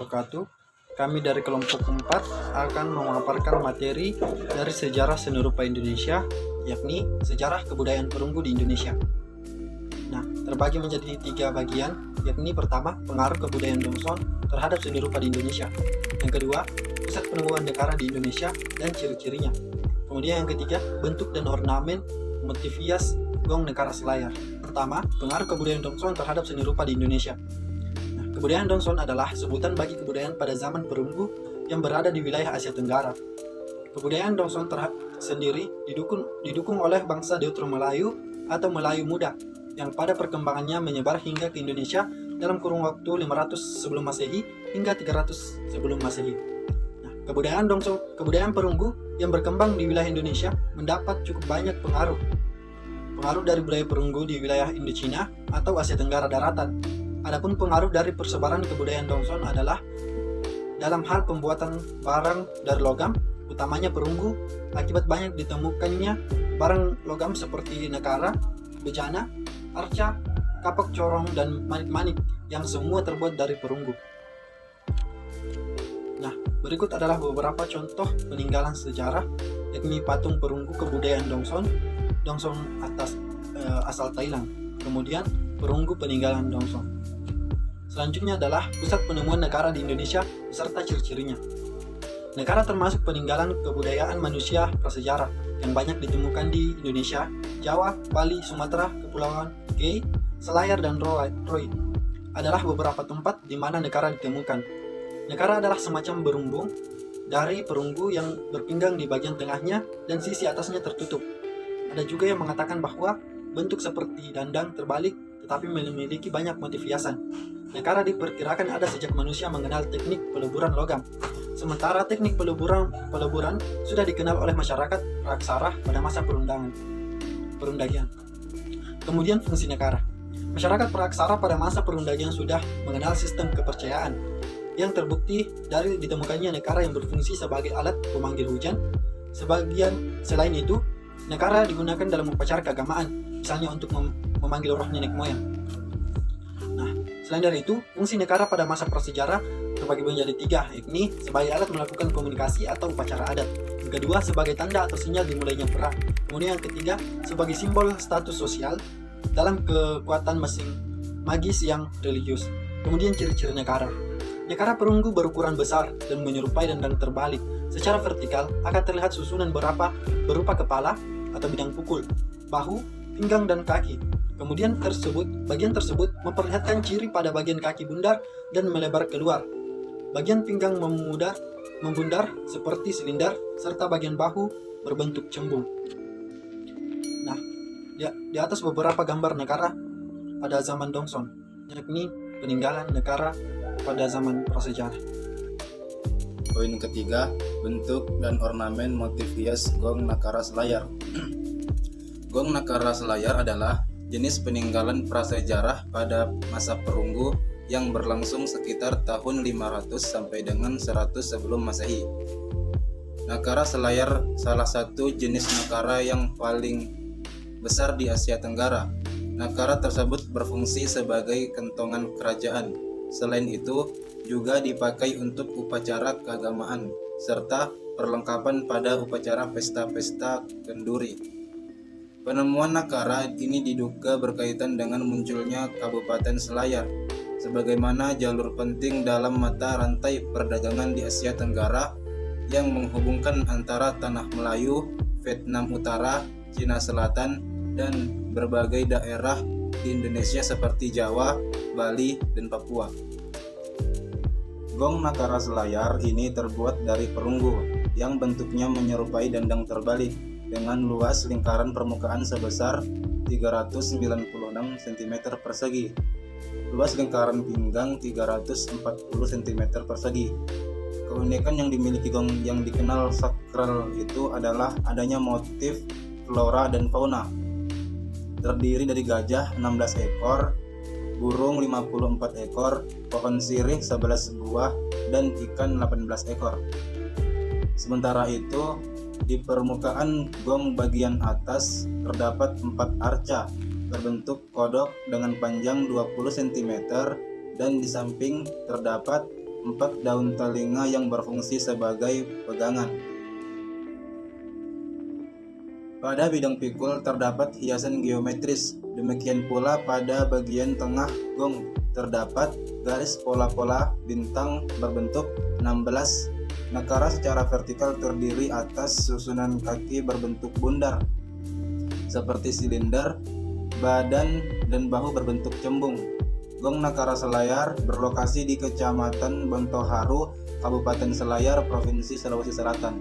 wabarakatuh. Kami dari kelompok 4 akan memaparkan materi dari sejarah seni rupa Indonesia, yakni sejarah kebudayaan perunggu di Indonesia. Nah, terbagi menjadi 3 bagian, yakni pertama, pengaruh kebudayaan Dongson terhadap seni rupa di Indonesia. Yang kedua, pusat penemuan Nekara di Indonesia dan ciri-cirinya. Kemudian yang ketiga, bentuk dan ornamen motif hias gong Nekara Selayar. Pertama, pengaruh kebudayaan Dongson terhadap seni rupa di Indonesia. Kebudayaan Dongson adalah sebutan bagi kebudayaan pada zaman perunggu yang berada di wilayah Asia Tenggara. Kebudayaan Dongson sendiri didukung oleh bangsa Deutero Melayu atau Melayu Muda yang pada perkembangannya menyebar hingga ke Indonesia dalam kurun waktu 500 sebelum Masehi hingga 300 sebelum Masehi. Nah, kebudayaan perunggu yang berkembang di wilayah Indonesia mendapat cukup banyak pengaruh dari budaya perunggu di wilayah Indochina atau Asia Tenggara daratan. Adapun pengaruh dari persebaran kebudayaan Dongson adalah dalam hal pembuatan barang dari logam, utamanya perunggu, akibat banyak ditemukannya barang logam seperti nekara, bejana, arca, kapak corong, dan manik-manik yang semua terbuat dari perunggu. Nah, berikut adalah beberapa contoh peninggalan sejarah, yakni patung perunggu kebudayaan Dongson asal Thailand, kemudian perunggu peninggalan Dongson. Selanjutnya adalah pusat penemuan nekara di Indonesia beserta ciri-cirinya. Nekara termasuk peninggalan kebudayaan manusia prasejarah yang banyak ditemukan di Indonesia, Jawa, Bali, Sumatera, Kepulauan G, Selayar, dan Roy. Adalah beberapa tempat di mana nekara ditemukan. Nekara adalah semacam berumbung dari perunggu yang berpinggang di bagian tengahnya dan sisi atasnya tertutup. Ada juga yang mengatakan bahwa bentuk seperti dandang terbalik tetapi memiliki banyak motif hiasan. Nekara diperkirakan ada sejak manusia mengenal teknik peleburan logam. Sementara teknik peleburan sudah dikenal oleh masyarakat Praksara pada masa perundagian. Kemudian fungsi nekara. Masyarakat Praksara pada masa perundagian sudah mengenal sistem kepercayaan yang terbukti dari ditemukannya nekara yang berfungsi sebagai alat pemanggil hujan. Selain itu, nekara digunakan dalam upacara keagamaan, misalnya untuk memanggil roh nenek moyang. Nah, selain dari itu, fungsi nekara pada masa prasejarah terbagi menjadi 3, yakni sebagai alat melakukan komunikasi atau upacara adat. Yang kedua, sebagai tanda atau sinyal dimulainya perang. Kemudian yang ketiga, sebagai simbol status sosial dalam kekuatan magis yang religius. Kemudian ciri-ciri nekara. Nekara perunggu berukuran besar dan menyerupai dandang terbalik. Secara vertikal akan terlihat susunan berupa kepala atau bidang pukul, bahu, pinggang, dan kaki. Kemudian bagian tersebut memperlihatkan ciri pada bagian kaki bundar dan melebar keluar. Bagian pinggang membundar seperti silinder, serta bagian bahu berbentuk cembung. Nah, di atas beberapa gambar nekara pada zaman Dongson, yakni peninggalan nekara pada zaman prasejarah. Poin ketiga, bentuk dan ornamen motif hias gong Nekara Selayar. Gong Nekara Selayar adalah jenis peninggalan prasejarah pada masa perunggu yang berlangsung sekitar tahun 500 sampai dengan 100 sebelum Masehi. Nekara Selayar salah satu jenis nekara yang paling besar di Asia Tenggara. Nekara tersebut berfungsi sebagai kentongan kerajaan. Selain itu, juga dipakai untuk upacara keagamaan serta perlengkapan pada upacara pesta-pesta kenduri. Penemuan nekara ini diduga berkaitan dengan munculnya Kabupaten Selayar sebagaimana jalur penting dalam mata rantai perdagangan di Asia Tenggara yang menghubungkan antara Tanah Melayu, Vietnam Utara, Cina Selatan, dan berbagai daerah di Indonesia seperti Jawa, Bali, dan Papua. Gong Nekara Selayar ini terbuat dari perunggu yang bentuknya menyerupai dandang terbalik dengan luas lingkaran permukaan sebesar 396 cm persegi, luas lingkaran pinggang 340 cm persegi. Keunikan yang dimiliki gong yang dikenal sakral itu adalah adanya motif flora dan fauna. Terdiri dari gajah 16 ekor, burung 54 ekor, pohon sirih 11 buah, dan ikan 18 ekor. Sementara itu, di permukaan gong bagian atas terdapat 4 arca berbentuk kodok dengan panjang 20 cm dan di samping terdapat 4 daun telinga yang berfungsi sebagai pegangan. Pada bidang pikul terdapat hiasan geometris. Demikian pula pada bagian tengah gong terdapat garis pola-pola bintang berbentuk 16. Nakara secara vertikal terdiri atas susunan kaki berbentuk bundar seperti silinder, badan dan bahu berbentuk cembung. Gong Nakara Selayar berlokasi di Kecamatan Bontoharu, Kabupaten Selayar, Provinsi Sulawesi Selatan.